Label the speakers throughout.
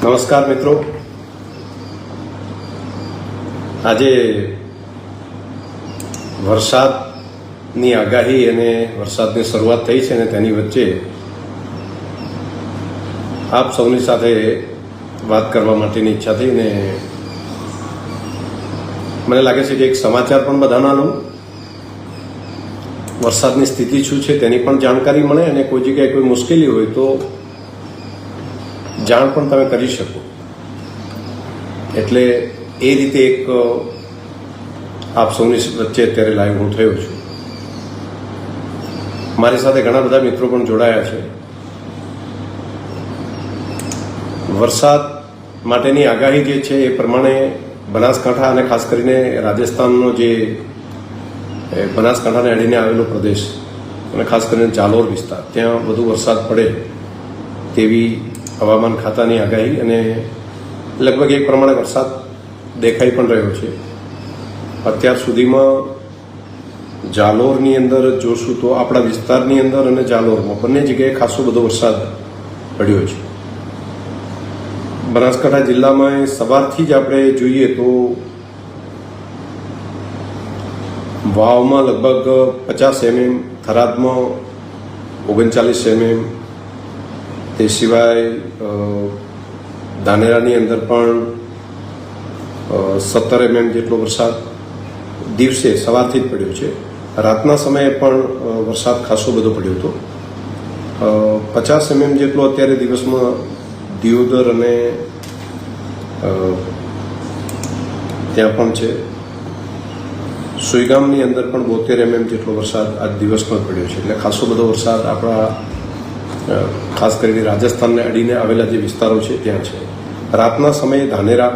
Speaker 1: નમસ્કાર મિત્રો, આજે વરસાદની આગાહી અને વરસાદની શરૂઆત થઈ છે અને તેની વચ્ચે આપ સૌની સાથે વાત કરવા માટેની ઈચ્છા થઈ ને મને લાગે છે કે એક સમાચાર પણ બધાના લઉં, વરસાદની સ્થિતિ શું છે તેની પણ જાણકારી મળે અને કોઈ જગ્યાએ કોઈ મુશ્કેલી હોય તો જાણ પણ તમે કરી શકો. એટલે એ રીતે એક આપ સૌની વચ્ચે અત્યારે લાઈવ હું થયો છું. મારી સાથે ઘણા બધા મિત્રો પણ જોડાયા છે. વરસાદ માટેની આગાહી જે છે એ પ્રમાણે બનાસકાંઠા અને ખાસ કરીને રાજસ્થાનનો જે બનાસકાંઠાને અડીને આવેલો પ્રદેશ અને ખાસ કરીને જાલોર વિસ્તાર, ત્યાં વધુ વરસાદ પડે તેવી હવામાન ખાતાની આગાહી અને લગભગ એ પ્રમાણે વરસાદ દેખાઈ પણ રહ્યો છે. અત્યાર સુધીમાં જાલોરની અંદર જોશું તો આપણા વિસ્તારની અંદર અને જાલોરમાં બંને જગ્યાએ ખાસો બધો વરસાદ પડ્યો છે. બનાસકાંઠા જિલ્લામાં સવારથી જ આપણે જોઈએ તો વાવમાં લગભગ 50 mm, થરાદમાં 39 mm, તે સિવાય ધાનેરાની અંદર પણ 17 mm જેટલો વરસાદ દિવસે સવારથી જ પડ્યો છે. રાતના સમયે પણ વરસાદ ખાસો બધો પડ્યો હતો. 50 mm જેટલો અત્યારે દિવસમાં દિયોદર અને ત્યાં પણ છે. સુઈગામની અંદર પણ 72 mm જેટલો વરસાદ આજ દિવસમાં પડ્યો છે. એટલે ખાસો બધો વરસાદ આપણા ખાસ કરીને રાજસ્થાનને અડીને આવેલા જે વિસ્તારો છે ત્યાં છે. રાતના સમયે ધાનેરા,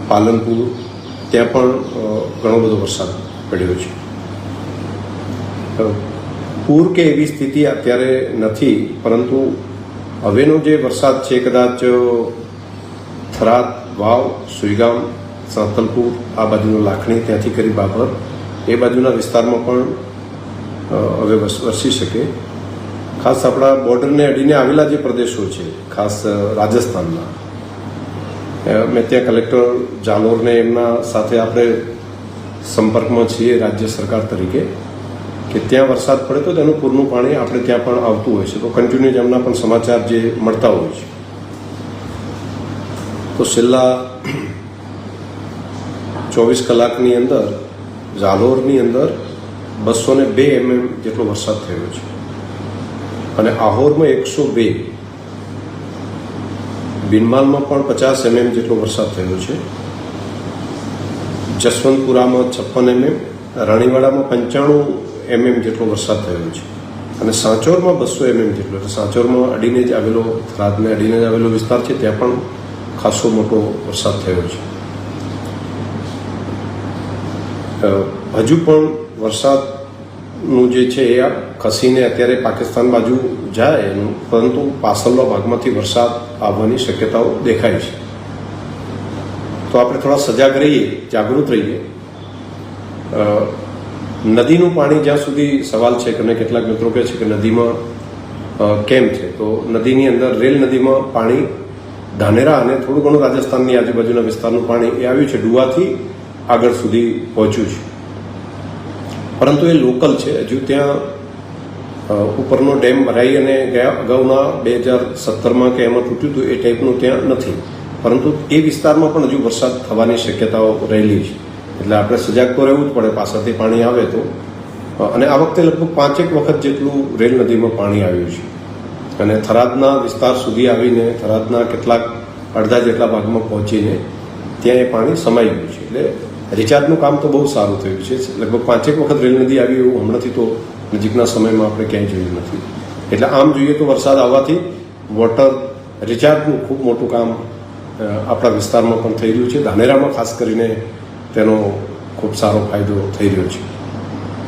Speaker 1: પાલનપુર ત્યાં પણ ઘણો બધો વરસાદ પડ્યો છે. પૂર કે એવી સ્થિતિ અત્યારે નથી, પરંતુ હવેનો જે વરસાદ છે કદાચ થરાદ, વાવ, સુઈગામ, સાંતલપુર, આ બાજુનો લાખણી, ત્યાંથી કરી બાબર, એ બાજુના વિસ્તારમાં પણ હવે વરસી શકે. ખાસ આપણા બોર્ડરને અડીને આવેલા જે પ્રદેશો છે, ખાસ રાજસ્થાનના, મેં ત્યાં કલેક્ટર જાલોરને એમના સાથે આપણે સંપર્કમાં છીએ રાજ્ય સરકાર તરીકે, કે ત્યાં વરસાદ પડે તો તેનું પૂરનું પાણી આપણે ત્યાં પણ આવતું હોય છે. તો કન્ટિન્યુ એમના પણ સમાચાર જે મળતા હોય છે. તો છેલ્લા 24 કલાકની અંદર જાલોરની અંદર 202 mm જેટલો વરસાદ થયો છે અને આહોરમાં 102, બિનમાલમાં પણ 50 mm જેટલો વરસાદ થયો છે. જસવંતપુરામાં 56 mm, રાણીવાડામાં 95 mm જેટલો વરસાદ થયો છે અને સાંચોરમાં 200 mm જેટલો. એટલે સાંચોરમાં અડીને જ આવેલો, થરાદને અડીને જ આવેલો વિસ્તાર છે, ત્યાં પણ ખાસો મોટો વરસાદ થયો છે. હજુ પણ વરસાદનું જે છે એ ખસીને અત્યારે પાકિસ્તાન બાજુ જાય એનું, પરંતુ પાછળના ભાગમાંથી વરસાદ આવવાની શક્યતાઓ દેખાય છે. તો આપણે થોડા સજાગ રહીએ, જાગૃત રહીએ. નદીનું પાણી જ્યાં સુધી સવાલ છે, અને કેટલાક મિત્રો કહે છે કે નદીમાં કેમ છે, તો નદીની અંદર રેલ નદીમાં પાણી ધાનેરા અને થોડું ઘણું રાજસ્થાનની આજુબાજુના વિસ્તારનું પાણી એ આવ્યું છે, ડુવાથી આગળ સુધી પહોંચ્યું છે. પરંતુ એ લોકલ છે. હજુ ત્યાં ઉપરનો ડેમ ભરાઈ અને ગયા અગાઉના 2017માં કે એમાં તૂટ્યું હતું એ ટાઈપનું ત્યાં નથી, પરંતુ એ વિસ્તારમાં પણ હજુ વરસાદ થવાની શક્યતાઓ રહેલી છે. એટલે આપણે સજાગ તો રહેવું જ પડે પાછળથી પાણી આવે તો. અને આ વખતે લગભગ 5 વખત જેટલું રેલ નદીમાં પાણી આવ્યું છે અને થરાદના વિસ્તાર સુધી આવીને થરાદના કેટલાક અડધા જેટલા ભાગમાં પહોંચીને ત્યાં એ પાણી સમાઈ ગયું છે. એટલે રિચાર્જનું કામ તો બહુ સારું થયું છે. લગભગ 5 વખત રેલ નદી આવી એવું હમણાંથી તો નજીકના સમયમાં આપણે ક્યાંય જોયું નથી. એટલે આમ જોઈએ તો વરસાદ આવવાથી વોટર રિચાર્જનું ખૂબ મોટું કામ આપણા વિસ્તારમાં પણ થઈ રહ્યું છે. ધાનેરામાં ખાસ કરીને તેનો ખૂબ સારો ફાયદો થઈ રહ્યો છે.